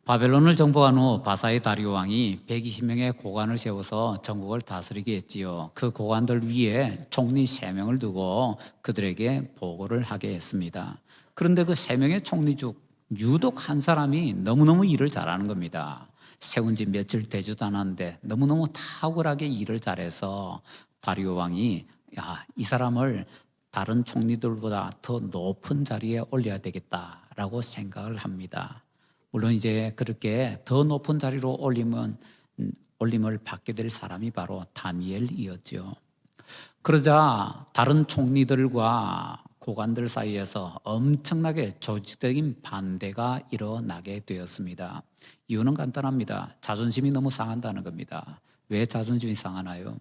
바벨론을 정복한 후 바사의 다리오 왕이 120명의 고관을 세워서 전국을 다스리게 했지요. 그 고관들 위에 총리 3명을 두고 그들에게 보고를 하게 했습니다. 그런데 그 3명의 총리 중 유독 한 사람이 너무너무 일을 잘하는 겁니다. 세운 지 며칠 되지도 않았는데 너무너무 탁월하게 일을 잘해서 다리오 왕이 이 사람을 다른 총리들보다 더 높은 자리에 올려야 되겠다라고 생각을 합니다. 물론 이제 그렇게 더 높은 자리로 올림을 받게 될 사람이 바로 다니엘이었죠. 그러자 다른 총리들과 고관들 사이에서 엄청나게 조직적인 반대가 일어나게 되었습니다. 이유는 간단합니다. 자존심이 너무 상한다는 겁니다. 왜 자존심이 상하나요?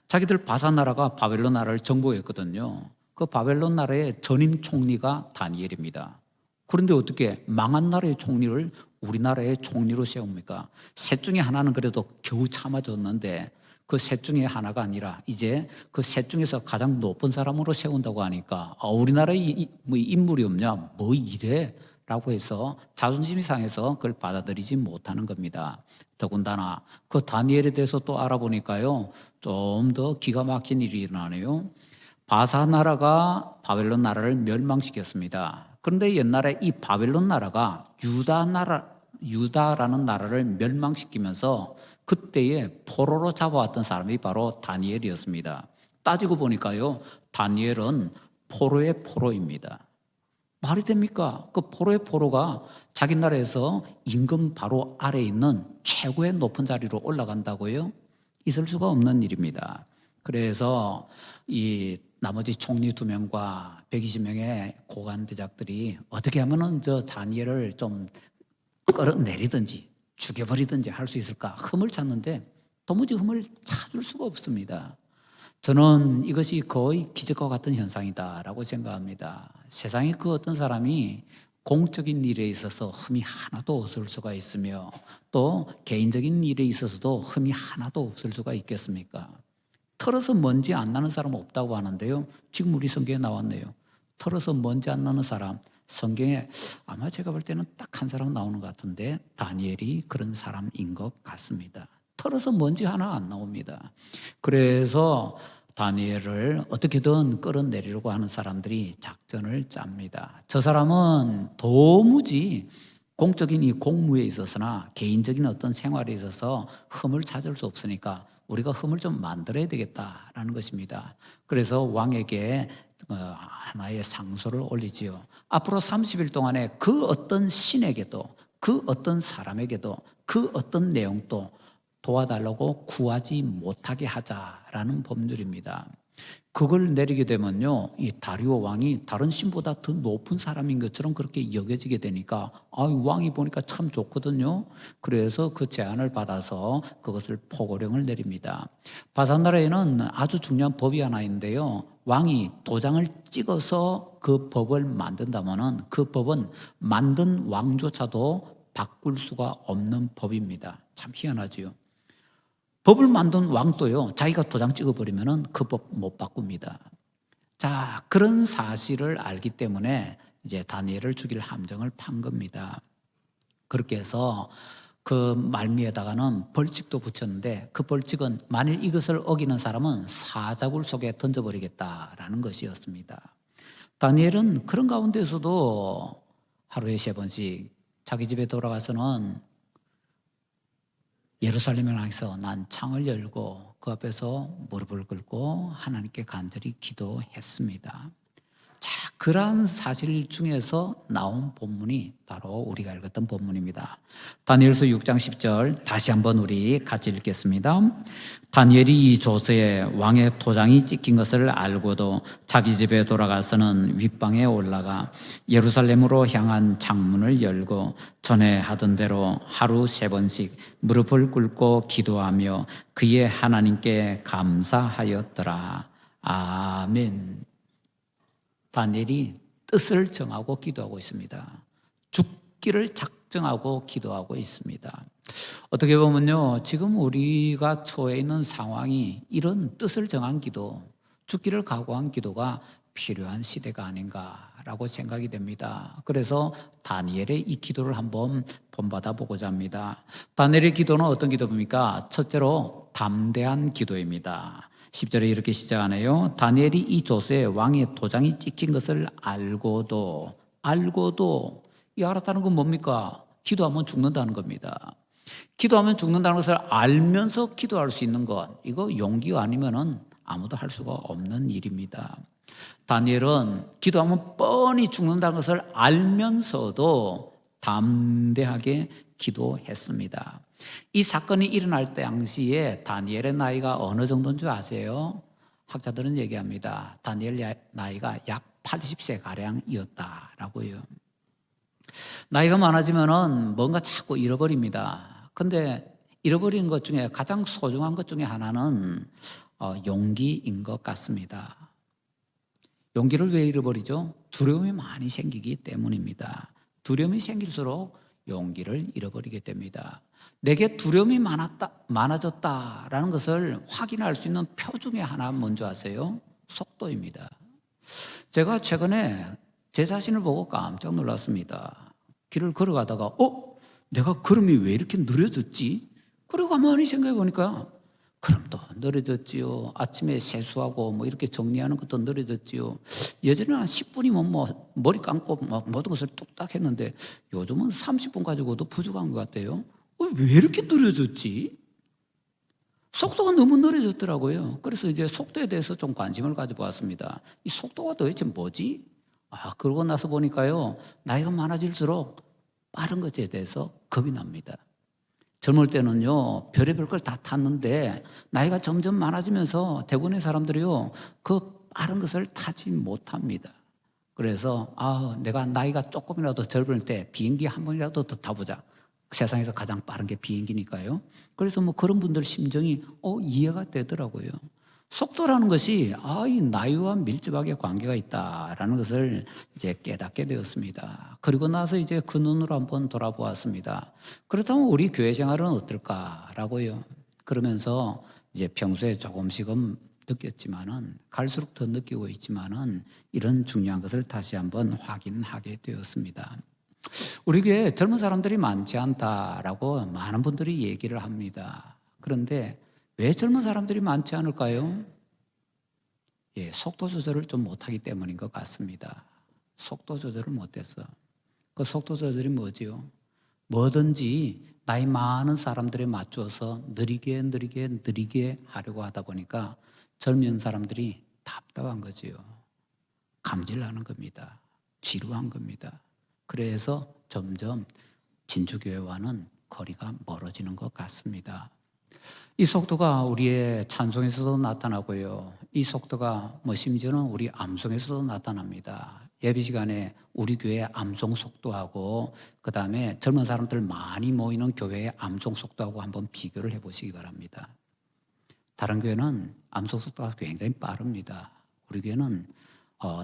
자기들 바사 나라가 바벨론 나라를 정복했거든요. 그 바벨론 나라의 전임 총리가 다니엘입니다. 그런데 어떻게 망한 나라의 총리를 우리나라의 총리로 세웁니까? 셋 중에 하나는 그래도 겨우 참아줬는데 그 셋 중에 하나가 아니라 이제 그 셋 중에서 가장 높은 사람으로 세운다고 하니까 우리나라에 뭐 인물이 없냐? 뭐 이래? 라고 해서 자존심이 상해서 그걸 받아들이지 못하는 겁니다. 더군다나 그 다니엘에 대해서 또 알아보니까요, 좀 더 기가 막힌 일이 일어나네요. 바사 나라가 바벨론 나라를 멸망시켰습니다. 그런데 옛날에 이 바벨론 나라가 유다라는 나라를 멸망시키면서 그때에 포로로 잡아왔던 사람이 바로 다니엘이었습니다. 따지고 보니까요, 다니엘은 포로의 포로입니다. 말이 됩니까? 그 포로의 포로가 자기 나라에서 임금 바로 아래에 있는 최고의 높은 자리로 올라간다고요? 있을 수가 없는 일입니다. 그래서 이 나머지 총리 2명과 120명의 고관 대작들이 어떻게 하면은 저 다니엘을 좀 끌어내리든지 죽여버리든지 할 수 있을까 흠을 찾는데 도무지 흠을 찾을 수가 없습니다. 저는 이것이 거의 기적과 같은 현상이다라고 생각합니다. 세상에 그 어떤 사람이 공적인 일에 있어서 흠이 하나도 없을 수가 있으며 또 개인적인 일에 있어서도 흠이 하나도 없을 수가 있겠습니까? 털어서 먼지 안 나는 사람 없다고 하는데요. 지금 우리 성경에 나왔네요. 털어서 먼지 안 나는 사람, 성경에 아마 제가 볼 때는 딱 한 사람 나오는 것 같은데 다니엘이 그런 사람인 것 같습니다. 털어서 먼지 하나 안 나옵니다. 그래서 다니엘을 어떻게든 끌어내리려고 하는 사람들이 작전을 짭니다. 저 사람은 도무지 공적인 이 공무에 있어서나 개인적인 어떤 생활에 있어서 흠을 찾을 수 없으니까 우리가 흠을 좀 만들어야 되겠다라는 것입니다. 그래서 왕에게 하나의 상소를 올리지요. 앞으로 30일 동안에 그 어떤 신에게도 그 어떤 사람에게도 그 어떤 내용도 도와달라고 구하지 못하게 하자라는 법률입니다. 그걸 내리게 되면요, 이 다리오 왕이 다른 신보다 더 높은 사람인 것처럼 그렇게 여겨지게 되니까 왕이 보니까 참 좋거든요. 그래서 그 제안을 받아서 그것을 포고령을 내립니다. 바산나라에는 아주 중요한 법이 하나 있는데요, 왕이 도장을 찍어서 그 법을 만든다면은 그 법은 만든 왕조차도 바꿀 수가 없는 법입니다. 참 희한하지요. 법을 만든 왕도요, 자기가 도장 찍어버리면 그 법 못 바꿉니다. 자, 그런 사실을 알기 때문에 이제 다니엘을 죽일 함정을 판 겁니다. 그렇게 해서 그 말미에다가는 벌칙도 붙였는데 그 벌칙은 만일 이것을 어기는 사람은 사자굴 속에 던져버리겠다라는 것이었습니다. 다니엘은 그런 가운데서도 하루에 3번씩 자기 집에 돌아가서는 예루살렘을 향해서 난 창을 열고 그 앞에서 무릎을 꿇고 하나님께 간절히 기도했습니다. 자, 그러한 사실 중에서 나온 본문이 바로 우리가 읽었던 본문입니다. 다니엘서 6장 10절 다시 한번 우리 같이 읽겠습니다. 다니엘이 이 조서에 왕의 도장이 찍힌 것을 알고도 자기 집에 돌아가서는 윗방에 올라가 예루살렘으로 향한 창문을 열고 전에 하던 대로 하루 3번씩 무릎을 꿇고 기도하며 그의 하나님께 감사하였더라. 아멘. 다니엘이 뜻을 정하고 기도하고 있습니다. 죽기를 작정하고 기도하고 있습니다. 어떻게 보면요, 지금 우리가 처해 있는 상황이 이런 뜻을 정한 기도, 죽기를 각오한 기도가 필요한 시대가 아닌가라고 생각이 됩니다. 그래서 다니엘의 이 기도를 한번 본받아 보고자 합니다. 다니엘의 기도는 어떤 기도입니까? 첫째로 담대한 기도입니다. 10절에 이렇게 시작하네요. 다니엘이 이 조서에 왕의 도장이 찍힌 것을 알고도 이 알았다는 건 뭡니까? 기도하면 죽는다는 겁니다. 기도하면 죽는다는 것을 알면서 기도할 수 있는 것, 이거 용기가 아니면은 아무도 할 수가 없는 일입니다. 다니엘은 기도하면 뻔히 죽는다는 것을 알면서도 담대하게 기도했습니다. 이 사건이 일어날 당시에 다니엘의 나이가 어느 정도인 줄 아세요? 학자들은 얘기합니다. 다니엘 나이가 약 80세 가량이었다라고요. 나이가 많아지면은 뭔가 자꾸 잃어버립니다. 근데 잃어버린 것 중에 가장 소중한 것 중에 하나는 용기인 것 같습니다. 용기를 왜 잃어버리죠? 두려움이 많이 생기기 때문입니다. 두려움이 생길수록 용기를 잃어버리게 됩니다. 내게 두려움이 많아졌다라는 것을 확인할 수 있는 표 중에 하나 뭔지 아세요? 속도입니다. 제가 최근에 제 자신을 보고 깜짝 놀랐습니다. 길을 걸어가다가 내가 걸음이 왜 이렇게 느려졌지? 그리고 가만히 생각해 보니까 걸음도 느려졌지요. 아침에 세수하고 뭐 이렇게 정리하는 것도 느려졌지요. 예전에는 한 10분이면 뭐 머리 감고 뭐 모든 것을 뚝딱 했는데 요즘은 30분 가지고도 부족한 것 같아요. 왜 이렇게 느려졌지? 속도가 너무 느려졌더라고요. 그래서 이제 속도에 대해서 좀 관심을 가져보았습니다. 이 속도가 도대체 뭐지? 그러고 나서 보니까요, 나이가 많아질수록 빠른 것에 대해서 겁이 납니다. 젊을 때는요, 별의별 걸 다 탔는데, 나이가 점점 많아지면서 대부분의 사람들이요, 그 빠른 것을 타지 못합니다. 그래서, 내가 나이가 조금이라도 젊을 때 비행기 한 번이라도 더 타보자. 세상에서 가장 빠른 게 비행기니까요. 그래서 뭐 그런 분들 심정이 이해가 되더라고요. 속도라는 것이 이 나이와 밀접하게 관계가 있다라는 것을 이제 깨닫게 되었습니다. 그리고 나서 이제 그 눈으로 한번 돌아보았습니다. 그렇다면 우리 교회 생활은 어떨까라고요. 그러면서 이제 평소에 조금씩은 느꼈지만은 갈수록 더 느끼고 있지만은 이런 중요한 것을 다시 한번 확인하게 되었습니다. 우리 교회에 젊은 사람들이 많지 않다라고 많은 분들이 얘기를 합니다. 그런데 왜 젊은 사람들이 많지 않을까요? 속도 조절을 좀 못하기 때문인 것 같습니다. 속도 조절을 못해서. 그 속도 조절이 뭐지요? 뭐든지 나이 많은 사람들에 맞춰서 느리게 하려고 하다 보니까 젊은 사람들이 답답한 거지요. 감질나는 겁니다. 지루한 겁니다. 그래서 점점 진주교회와는 거리가 멀어지는 것 같습니다. 이 속도가 우리의 찬송에서도 나타나고요. 이 속도가 심지어는 우리 암송에서도 나타납니다. 예배 시간에 우리 교회 암송 속도하고 그다음에 젊은 사람들 많이 모이는 교회의 암송 속도하고 한번 비교를 해보시기 바랍니다. 다른 교회는 암송 속도가 굉장히 빠릅니다. 우리 교회는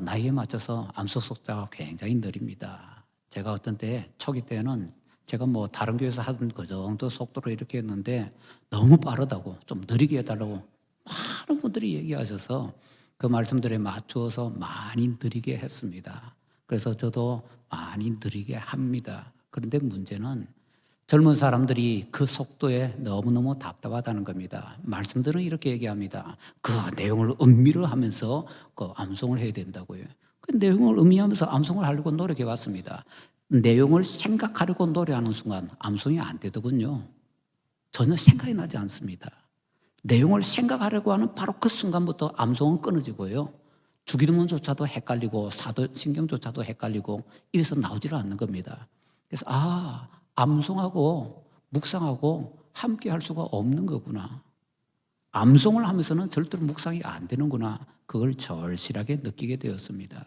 나이에 맞춰서 암송 속도가 굉장히 느립니다. 제가 어떤 때 초기 때는 제가 뭐 다른 교회에서 하던 그 정도 속도로 이렇게 했는데 너무 빠르다고 좀 느리게 해달라고 많은 분들이 얘기하셔서 그 말씀들에 맞추어서 많이 느리게 했습니다. 그래서 저도 많이 느리게 합니다. 그런데 문제는 젊은 사람들이 그 속도에 너무너무 답답하다는 겁니다. 말씀들은 이렇게 얘기합니다. 그 내용을 음미를 하면서 그 암송을 해야 된다고요. 그 내용을 음미하면서 암송을 하려고 노력해 왔습니다. 내용을 생각하려고 노래하는 순간 암송이 안 되더군요. 전혀 생각이 나지 않습니다. 내용을 생각하려고 하는 바로 그 순간부터 암송은 끊어지고요. 주기도문조차도 헷갈리고 사도신경조차도 헷갈리고 입에서 나오지를 않는 겁니다. 그래서 암송하고 묵상하고 함께 할 수가 없는 거구나. 암송을 하면서는 절대로 묵상이 안 되는구나. 그걸 절실하게 느끼게 되었습니다.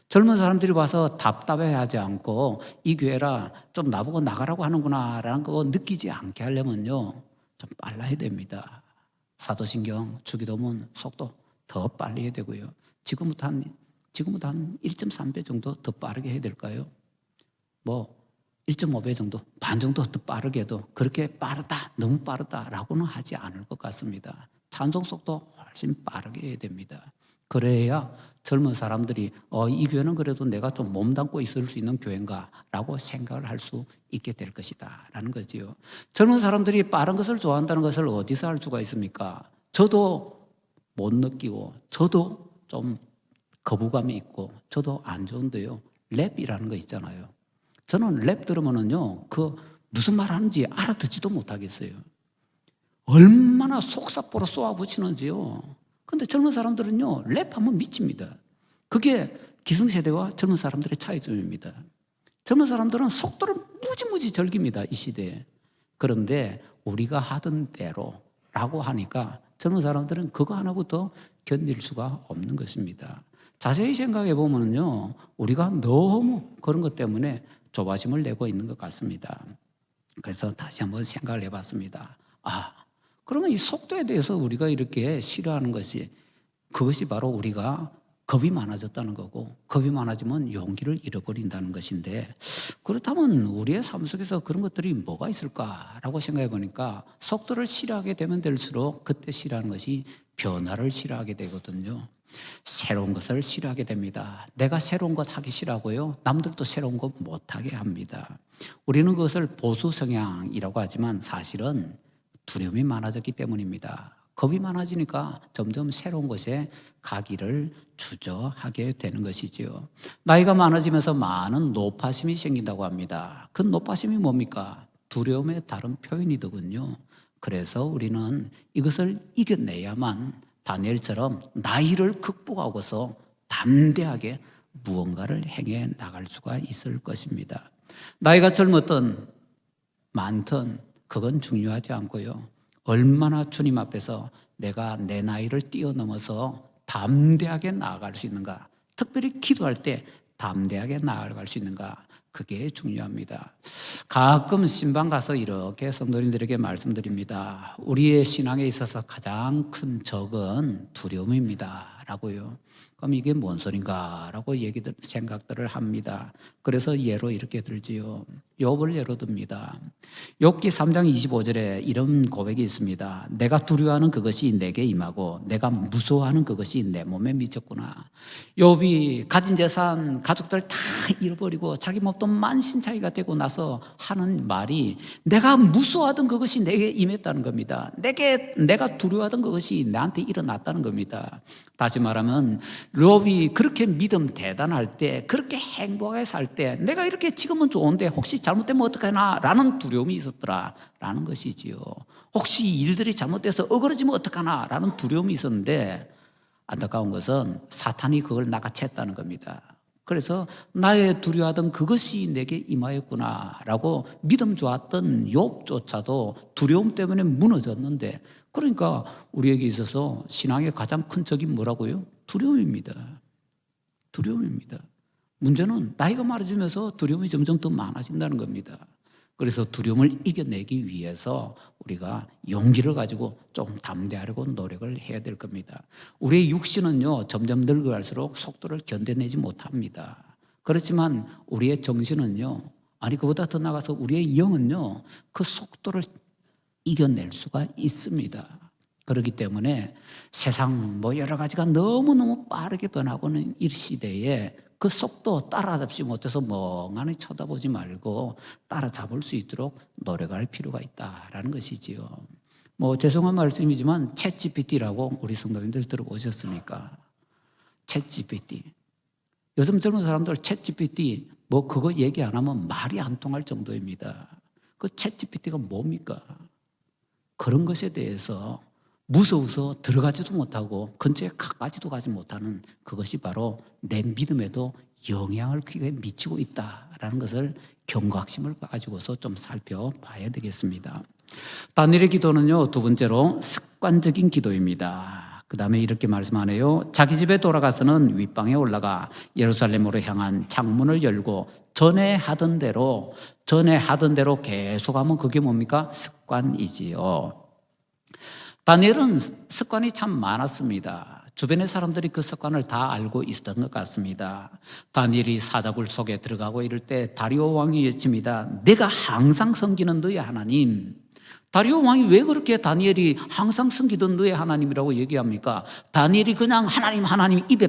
젊은 사람들이 와서 답답해하지 않고 이 교회라 좀 나보고 나가라고 하는구나라는 거 느끼지 않게 하려면요. 좀 빨라야 됩니다. 사도신경, 주기도문 속도 더 빨리 해야 되고요. 지금부터 한 1.3배 정도 더 빠르게 해야 될까요? 1.5배 정도, 반 정도 더 빠르게 해도 그렇게 빠르다, 너무 빠르다라고는 하지 않을 것 같습니다. 찬송 속도 훨씬 빠르게 해야 됩니다. 그래야 젊은 사람들이 이 교회는 그래도 내가 좀 몸담고 있을 수 있는 교회인가 라고 생각을 할 수 있게 될 것이다 라는 거지요. 젊은 사람들이 빠른 것을 좋아한다는 것을 어디서 알 수가 있습니까? 저도 못 느끼고 저도 좀 거부감이 있고 저도 안 좋은데요. 랩이라는 거 있잖아요. 저는 랩 들으면은요, 그 무슨 말 하는지 알아듣지도 못하겠어요. 얼마나 속사포로 쏘아붙이는지요. 근데 젊은 사람들은요, 랩하면 미칩니다. 그게 기성세대와 젊은 사람들의 차이점입니다. 젊은 사람들은 속도를 무지무지 즐깁니다, 이 시대에. 그런데 우리가 하던 대로라고 하니까 젊은 사람들은 그거 하나부터 견딜 수가 없는 것입니다. 자세히 생각해 보면요, 우리가 너무 그런 것 때문에 조바심을 내고 있는 것 같습니다. 그래서 다시 한번 생각을 해봤습니다. 그러면 이 속도에 대해서 우리가 이렇게 싫어하는 것이, 그것이 바로 우리가 겁이 많아졌다는 거고, 겁이 많아지면 용기를 잃어버린다는 것인데, 그렇다면 우리의 삶 속에서 그런 것들이 뭐가 있을까라고 생각해 보니까, 속도를 싫어하게 되면 될수록 그때 싫어하는 것이 변화를 싫어하게 되거든요. 새로운 것을 싫어하게 됩니다. 내가 새로운 것 하기 싫어하고요, 남들도 새로운 것 못하게 합니다. 우리는 그것을 보수 성향이라고 하지만 사실은 두려움이 많아졌기 때문입니다. 겁이 많아지니까 점점 새로운 것에 가기를 주저하게 되는 것이지요. 나이가 많아지면서 많은 노파심이 생긴다고 합니다. 그 노파심이 뭡니까? 두려움의 다른 표현이더군요. 그래서 우리는 이것을 이겨내야만 다니엘처럼 나이를 극복하고서 담대하게 무언가를 행해 나갈 수가 있을 것입니다. 나이가 젊었든 많든 그건 중요하지 않고요, 얼마나 주님 앞에서 내가 내 나이를 뛰어넘어서 담대하게 나아갈 수 있는가, 특별히 기도할 때 담대하게 나아갈 수 있는가, 그게 중요합니다. 가끔 신방 가서 이렇게 성도님들에게 말씀드립니다. 우리의 신앙에 있어서 가장 큰 적은 두려움입니다 라고요. 그럼 이게 뭔 소린가 라고 생각들을 합니다. 그래서 예로 이렇게 들지요. 욥을 예로 듭니다. 욥기 3장 25절에 이런 고백이 있습니다. 내가 두려워하는 그것이 내게 임하고 내가 무서워하는 그것이 내 몸에 미쳤구나. 욥이 가진 재산, 가족들 다 잃어버리고 자기 몸도 만신창이가 되고 나서 하는 말이, 내가 무서워하던 그것이 내게 임했다는 겁니다. 내가 두려워하던 그것이 나한테 일어났다는 겁니다. 다시 말하면 욥이 그렇게 믿음 대단할 때, 그렇게 행복하게 살 때, 내가 이렇게 지금은 좋은데 혹시 잘못되면 어떡하나 라는 두려움이 있었더라 라는 것이지요. 혹시 일들이 잘못돼서 어그러지면 어떡하나 라는 두려움이 있었는데, 안타까운 것은 사탄이 그걸 낚아챘다는 겁니다. 그래서 나의 두려워하던 그것이 내게 임하였구나 라고 믿음 좋았던 욥조차도 두려움 때문에 무너졌는데, 그러니까 우리에게 있어서 신앙의 가장 큰 적이 뭐라고요? 두려움입니다. 두려움입니다. 문제는 나이가 많아지면서 두려움이 점점 더 많아진다는 겁니다. 그래서 두려움을 이겨내기 위해서 우리가 용기를 가지고 조금 담대하려고 노력을 해야 될 겁니다. 우리의 육신은요, 점점 늙어갈수록 속도를 견뎌내지 못합니다. 그렇지만 우리의 정신은요, 그보다 더 나가서 우리의 영은요, 그 속도를 이겨낼 수가 있습니다. 그렇기 때문에 세상 여러 가지가 너무너무 빠르게 변하고는 이 시대에 그 속도 따라잡지 못해서 멍하니 쳐다보지 말고 따라잡을 수 있도록 노력할 필요가 있다라는 것이지요. 죄송한 말씀이지만 챗GPT라고 우리 성도님들 들어보셨습니까? 챗GPT. 요즘 젊은 사람들 챗GPT 그거 얘기 안 하면 말이 안 통할 정도입니다. 그 챗GPT가 뭡니까? 그런 것에 대해서 무서워서 들어가지도 못하고 근처에 가까지도 가지 못하는 그것이 바로 내 믿음에도 영향을 크게 미치고 있다라는 것을 경각심을 가지고서 좀 살펴봐야 되겠습니다. 다니엘의 기도는요, 두 번째로 습관적인 기도입니다. 그 다음에 이렇게 말씀하네요. 자기 집에 돌아가서는 윗방에 올라가 예루살렘으로 향한 창문을 열고 전에 하던 대로 계속하면 그게 뭡니까? 습관이지요. 다니엘은 습관이 참 많았습니다. 주변의 사람들이 그 습관을 다 알고 있었던 것 같습니다. 다니엘이 사자굴 속에 들어가고 이럴 때 다리오 왕이 외칩니다. 내가 항상 섬기는 너의 하나님. 다리오 왕이 왜 그렇게 다니엘이 항상 섬기던 너의 하나님이라고 얘기합니까? 다니엘이 그냥 하나님 입에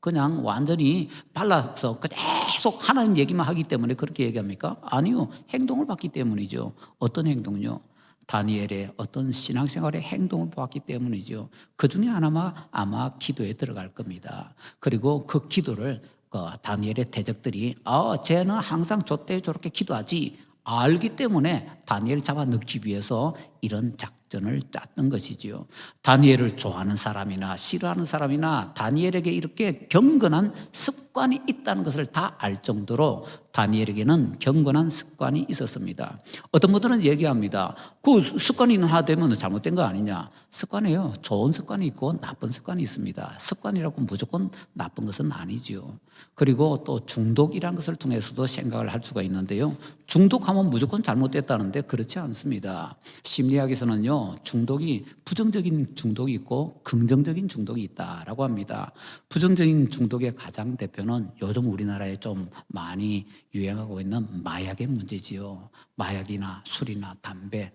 그냥 완전히 발라서 계속 하나님 얘기만 하기 때문에 그렇게 얘기합니까? 아니요. 행동을 봤기 때문이죠. 어떤 행동요? 다니엘의 어떤 신앙생활의 행동을 보았기 때문이죠. 그 중에 하나만 아마 기도에 들어갈 겁니다. 그리고 그 기도를 다니엘의 대적들이 쟤는 항상 저때 저렇게 기도하지 알기 때문에 다니엘을 잡아넣기 위해서 이런 작전을 짰던 것이지요. 다니엘을 좋아하는 사람이나 싫어하는 사람이나 다니엘에게 이렇게 경건한 습관이 있다는 것을 다 알 정도로 다니엘에게는 경건한 습관이 있었습니다. 어떤 분들은 얘기합니다. 그 습관이 하되면 잘못된 거 아니냐. 습관이에요. 좋은 습관이 있고 나쁜 습관이 있습니다. 습관이라고 무조건 나쁜 것은 아니지요. 그리고 또 중독이라는 것을 통해서도 생각을 할 수가 있는데요. 중독하면 무조건 잘못됐다는데 그렇지 않습니다. 심리학에서는요, 중독이 부정적인 중독이 있고 긍정적인 중독이 있다라고 합니다. 부정적인 중독의 가장 대표는 요즘 우리나라에 좀 많이 유행하고 있는 마약의 문제지요. 마약이나 술이나 담배,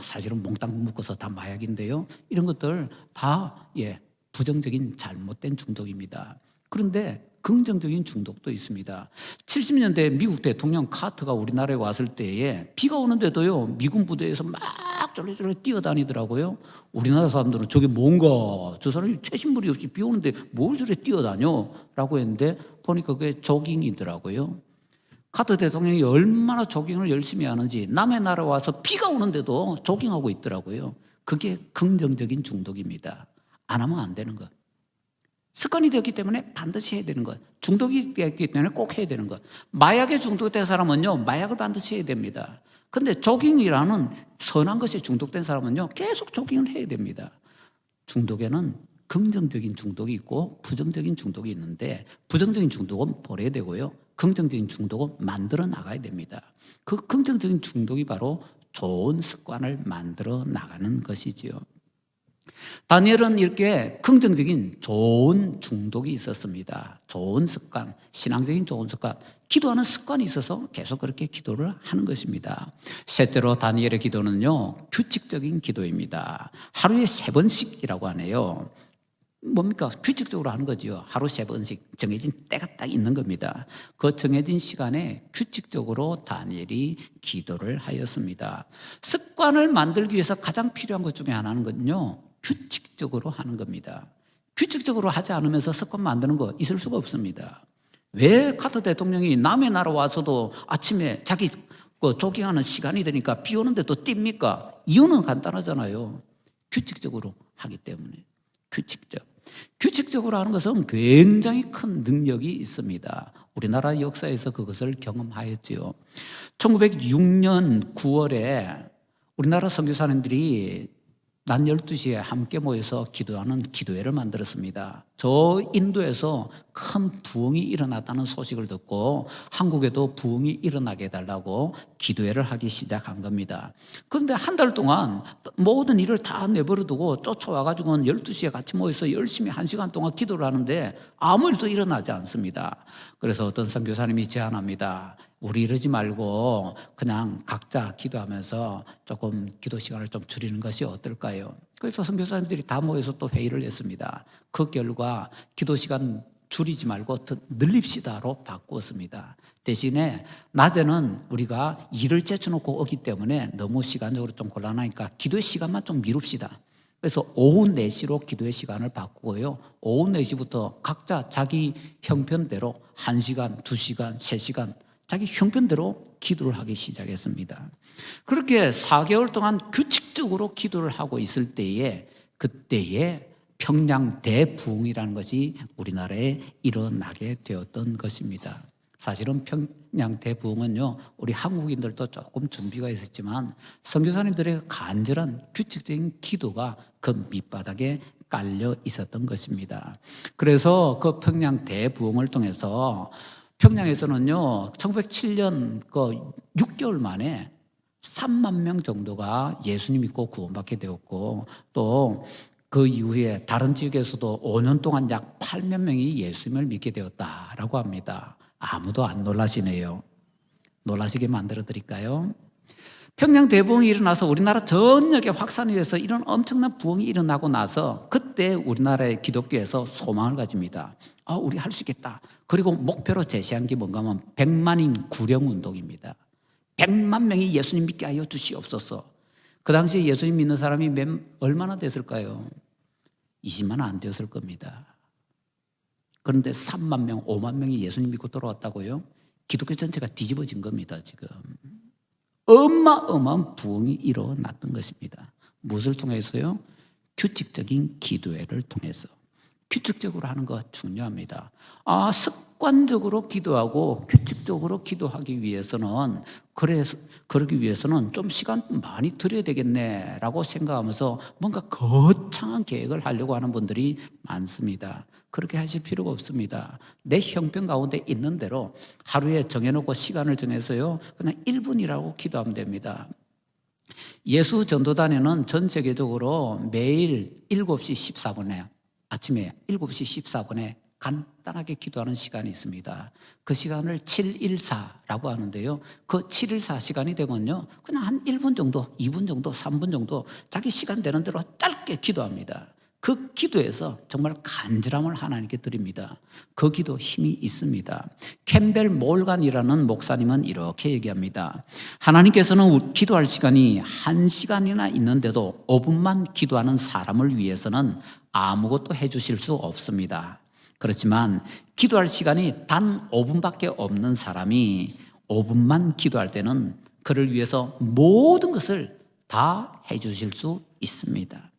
사실은 몽땅 묶어서 다 마약인데요. 이런 것들 다 부정적인 잘못된 중독입니다. 그런데 긍정적인 중독도 있습니다. 70년대 미국 대통령 카터가 우리나라에 왔을 때에 비가 오는데도요, 미군 부대에서 막 쫄래쫄래 뛰어다니더라고요. 우리나라 사람들은 저게 뭔가, 저 사람이 최신물이 없이 비 오는데 뭘 저래 뛰어다녀? 라고 했는데 보니까 그게 조깅이더라고요. 카터 대통령이 얼마나 조깅을 열심히 하는지 남의 나라 와서 비가 오는데도 조깅하고 있더라고요. 그게 긍정적인 중독입니다. 안 하면 안 되는 것. 습관이 되었기 때문에 반드시 해야 되는 것. 중독이 되었기 때문에 꼭 해야 되는 것. 마약에 중독된 사람은요, 마약을 반드시 해야 됩니다. 근데 조깅이라는 선한 것에 중독된 사람은요, 계속 조깅을 해야 됩니다. 중독에는 긍정적인 중독이 있고 부정적인 중독이 있는데 부정적인 중독은 버려야 되고요. 긍정적인 중독은 만들어 나가야 됩니다. 그 긍정적인 중독이 바로 좋은 습관을 만들어 나가는 것이지요. 다니엘은 이렇게 긍정적인 좋은 중독이 있었습니다. 좋은 습관, 신앙적인 좋은 습관, 기도하는 습관이 있어서 계속 그렇게 기도를 하는 것입니다. 셋째로 다니엘의 기도는요, 규칙적인 기도입니다. 하루에 3번씩이라고 하네요. 뭡니까? 규칙적으로 하는 거죠. 하루 3번씩 정해진 때가 딱 있는 겁니다. 그 정해진 시간에 규칙적으로 다니엘이 기도를 하였습니다. 습관을 만들기 위해서 가장 필요한 것 중에 하나는요, 규칙적으로 하는 겁니다. 규칙적으로 하지 않으면서 습관 만드는 거 있을 수가 없습니다. 왜 카터 대통령이 남의 나라 와서도 아침에 자기 조깅하는 시간이 되니까 비 오는데 또 뜁니까? 이유는 간단하잖아요. 규칙적으로 하기 때문에. 규칙적으로 하는 것은 굉장히 큰 능력이 있습니다. 우리나라 역사에서 그것을 경험하였지요. 1906년 9월에 우리나라 선교사님들이 낮 12시에 함께 모여서 기도하는 기도회를 만들었습니다. 저 인도에서 큰 부흥이 일어났다는 소식을 듣고 한국에도 부흥이 일어나게 해달라고 기도회를 하기 시작한 겁니다. 그런데 한 달 동안 모든 일을 다 내버려두고 쫓아와가지고는 12시에 같이 모여서 열심히 1시간 동안 기도를 하는데 아무 일도 일어나지 않습니다. 그래서 어떤 선교사님이 제안합니다. 우리 이러지 말고 그냥 각자 기도하면서 조금 기도 시간을 좀 줄이는 것이 어떨까요? 그래서 선교사님들이 다 모여서 또 회의를 했습니다. 그 결과 기도 시간 줄이지 말고 더 늘립시다로 바꾸었습니다. 대신에 낮에는 우리가 일을 제쳐놓고 오기 때문에 너무 시간적으로 좀 곤란하니까 기도의 시간만 좀 미룹시다. 그래서 오후 4시로 기도의 시간을 바꾸고요. 오후 4시부터 각자 자기 형편대로 1시간, 2시간, 3시간 자기 형편대로 기도를 하기 시작했습니다. 그렇게 4개월 동안 규칙적으로 기도를 하고 있을 때에 그때에 평양 대부흥이라는 것이 우리나라에 일어나게 되었던 것입니다. 사실은 평양 대부흥은요, 우리 한국인들도 조금 준비가 있었지만 선교사님들의 간절한 규칙적인 기도가 그 밑바닥에 깔려 있었던 것입니다. 그래서 그 평양 대부흥을 통해서 평양에서는요, 1907년 그 6개월 만에 3만 명 정도가 예수님 믿고 구원받게 되었고, 또 그 이후에 다른 지역에서도 5년 동안 약 8만 명이 예수님을 믿게 되었다라고 합니다. 아무도 안 놀라시네요. 놀라시게 만들어 드릴까요? 평양 대부흥이 일어나서 우리나라 전역에 확산이 돼서 이런 엄청난 부흥이 일어나고 나서 그때 우리나라의 기독교에서 소망을 가집니다. 우리 할 수 있겠다. 그리고 목표로 제시한 게 뭔가 하면 100만인 구령운동입니다. 100만 명이 예수님 믿게 하여 주시옵소서. 그 당시에 예수님 믿는 사람이 얼마나 됐을까요? 20만 안 되었을 겁니다. 그런데 3만 명, 5만 명이 예수님 믿고 돌아왔다고요? 기독교 전체가 뒤집어진 겁니다, 지금. 어마어마한 부흥이 일어났던 것입니다. 무엇을 통해서요? 규칙적인 기도회를 통해서. 규칙적으로 하는 거 중요합니다. 습관적으로 기도하고 규칙적으로 기도하기 위해서는 그러기 위해서는 좀 시간 많이 들여야 되겠네라고 생각하면서 뭔가 거창한 계획을 하려고 하는 분들이 많습니다. 그렇게 하실 필요가 없습니다. 내 형편 가운데 있는 대로 하루에 정해놓고 시간을 정해서요, 그냥 1분이라고 기도하면 됩니다. 예수 전도단에는 전 세계적으로 매일 7시 14분에 아침에 7시 14분에 간단하게 기도하는 시간이 있습니다. 그 시간을 714라고 하는데요. 그 714 시간이 되면요, 그냥 한 1분 정도, 2분 정도, 3분 정도 자기 시간 되는 대로 짧게 기도합니다. 그 기도에서 정말 간절함을 하나님께 드립니다. 그 기도 힘이 있습니다. 캠벨 몰간이라는 목사님은 이렇게 얘기합니다. 하나님께서는 기도할 시간이 1시간이나 있는데도 5분만 기도하는 사람을 위해서는 아무것도 해주실 수 없습니다. 그렇지만 기도할 시간이 단 5분밖에 없는 사람이 5분만 기도할 때는 그를 위해서 모든 것을 다 해주실 수 있습니다.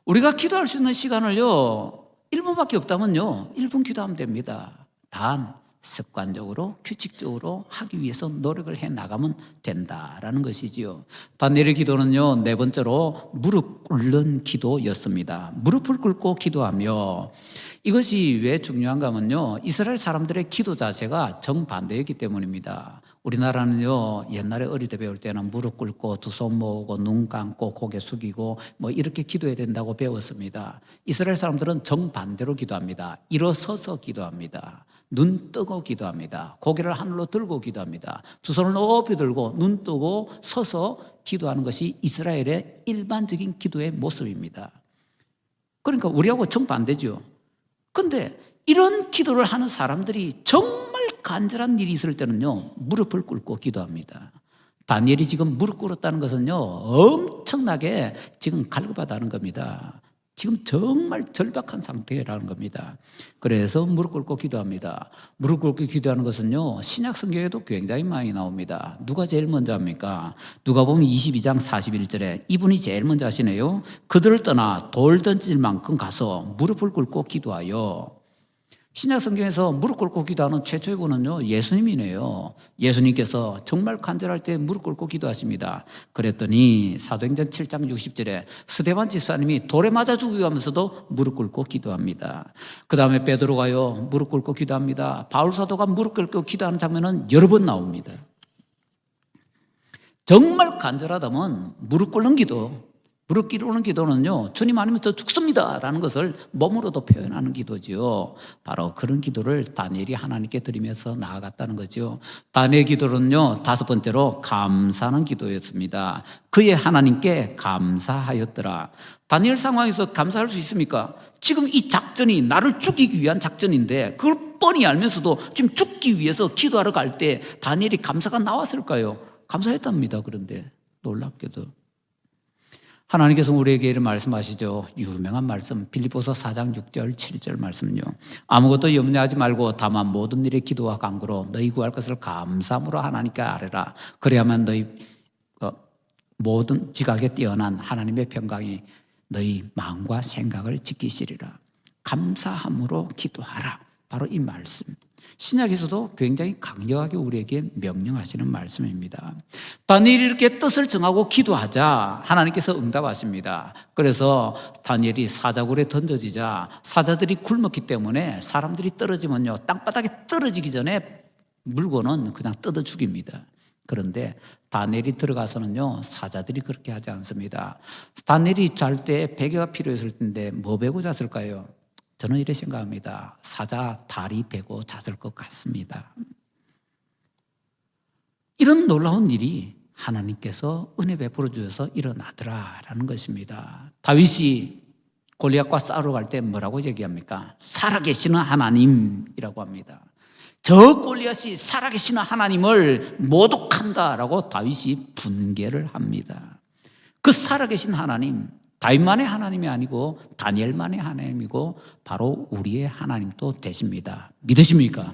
우리가 기도할 수 있는 시간을요, 1분밖에 없다면요, 1분 기도하면 됩니다. 단 습관적으로 규칙적으로 하기 위해서 노력을 해 나가면 된다라는 것이지요. 다니엘의 기도는요, 네 번째로 무릎 꿇는 기도였습니다. 무릎을 꿇고 기도하며, 이것이 왜 중요한가 하면요, 이스라엘 사람들의 기도 자체가 정반대였기 때문입니다. 우리나라는요, 옛날에 어릴 때 배울 때는 무릎 꿇고 두 손 모으고 눈 감고 고개 숙이고 이렇게 기도해야 된다고 배웠습니다. 이스라엘 사람들은 정반대로 기도합니다. 일어서서 기도합니다. 눈 뜨고 기도합니다. 고개를 하늘로 들고 기도합니다. 두 손을 높이 들고 눈 뜨고 서서 기도하는 것이 이스라엘의 일반적인 기도의 모습입니다. 그러니까 우리하고 정반대죠. 그런데 이런 기도를 하는 사람들이 정말 간절한 일이 있을 때는요, 무릎을 꿇고 기도합니다. 다니엘이 지금 무릎 꿇었다는 것은요, 엄청나게 지금 갈급하다는 겁니다. 지금 정말 절박한 상태라는 겁니다. 그래서 무릎 꿇고 기도합니다. 무릎 꿇고 기도하는 것은요, 신약 성경에도 굉장히 많이 나옵니다. 누가 제일 먼저 합니까? 누가복음 22장 41절에 이분이 제일 먼저 하시네요. 그들을 떠나 돌 던질 만큼 가서 무릎을 꿇고 기도하여. 신약 성경에서 무릎 꿇고 기도하는 최초의 분은요, 예수님이네요. 예수님께서 정말 간절할 때 무릎 꿇고 기도하십니다. 그랬더니 사도행전 7장 60절에 스데반 집사님이 돌에 맞아 죽고 하면서도 무릎 꿇고 기도합니다. 그 다음에 베드로가요, 무릎 꿇고 기도합니다. 바울 사도가 무릎 꿇고 기도하는 장면은 여러 번 나옵니다. 정말 간절하다면 무릎 꿇는 기도, 무릎 꿇는 기도는요, 주님 아니면 저 죽습니다 라는 것을 몸으로도 표현하는 기도죠. 바로 그런 기도를 다니엘이 하나님께 드리면서 나아갔다는 거죠. 다니엘 기도는요, 다섯 번째로 감사하는 기도였습니다. 그의 하나님께 감사하였더라. 다니엘 상황에서 감사할 수 있습니까? 지금 이 작전이 나를 죽이기 위한 작전인데 그걸 뻔히 알면서도 지금 죽기 위해서 기도하러 갈 때 다니엘이 감사가 나왔을까요? 감사했답니다. 그런데 놀랍게도 하나님께서 우리에게 이런 말씀하시죠. 유명한 말씀, 빌립보서 4장 6절 7절 말씀요. 아무것도 염려하지 말고 다만 모든 일에 기도와 간구로 너희 구할 것을 감사함으로 하나님께 아뢰라. 그래야만 너희 모든 지각에 뛰어난 하나님의 평강이 너희 마음과 생각을 지키시리라. 감사함으로 기도하라. 바로 이 말씀. 신약에서도 굉장히 강력하게 우리에게 명령하시는 말씀입니다. 다니엘이 이렇게 뜻을 정하고 기도하자 하나님께서 응답하십니다. 그래서 다니엘이 사자굴에 던져지자 사자들이 굶었기 때문에 사람들이 떨어지면요, 땅바닥에 떨어지기 전에 물건은 그냥 뜯어 죽입니다. 그런데 다니엘이 들어가서는요, 사자들이 그렇게 하지 않습니다. 다니엘이 잘 때 베개가 필요했을 텐데 뭐 베고 잤을까요? 저는 이렇게 생각합니다. 사자 다리 베고 잤을 것 같습니다. 이런 놀라운 일이 하나님께서 은혜 베풀어 주셔서 일어나더라라는 것입니다. 다윗이 골리앗과 싸우러 갈 때 뭐라고 얘기합니까? 살아계시는 하나님이라고 합니다. 저 골리앗이 살아계시는 하나님을 모독한다라고 다윗이 분개를 합니다. 그 살아계신 하나님, 다윗만의 하나님이 아니고 다니엘만의 하나님이고 바로 우리의 하나님도 되십니다. 믿으십니까?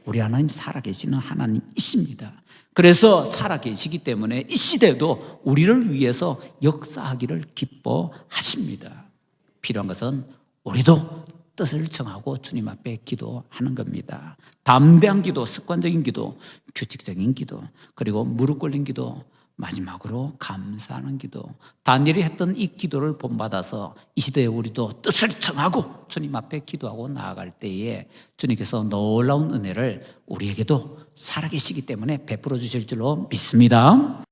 우리 하나님 살아계시는 하나님이십니다. 그래서 살아계시기 때문에 이 시대도 우리를 위해서 역사하기를 기뻐하십니다. 필요한 것은 우리도 뜻을 정하고 주님 앞에 기도하는 겁니다. 담대한 기도, 습관적인 기도, 규칙적인 기도, 그리고 무릎 꿇린 기도, 마지막으로 감사하는 기도. 다니엘이 했던 이 기도를 본받아서 이 시대에 우리도 뜻을 정하고 주님 앞에 기도하고 나아갈 때에 주님께서 놀라운 은혜를 우리에게도 살아계시기 때문에 베풀어 주실 줄로 믿습니다.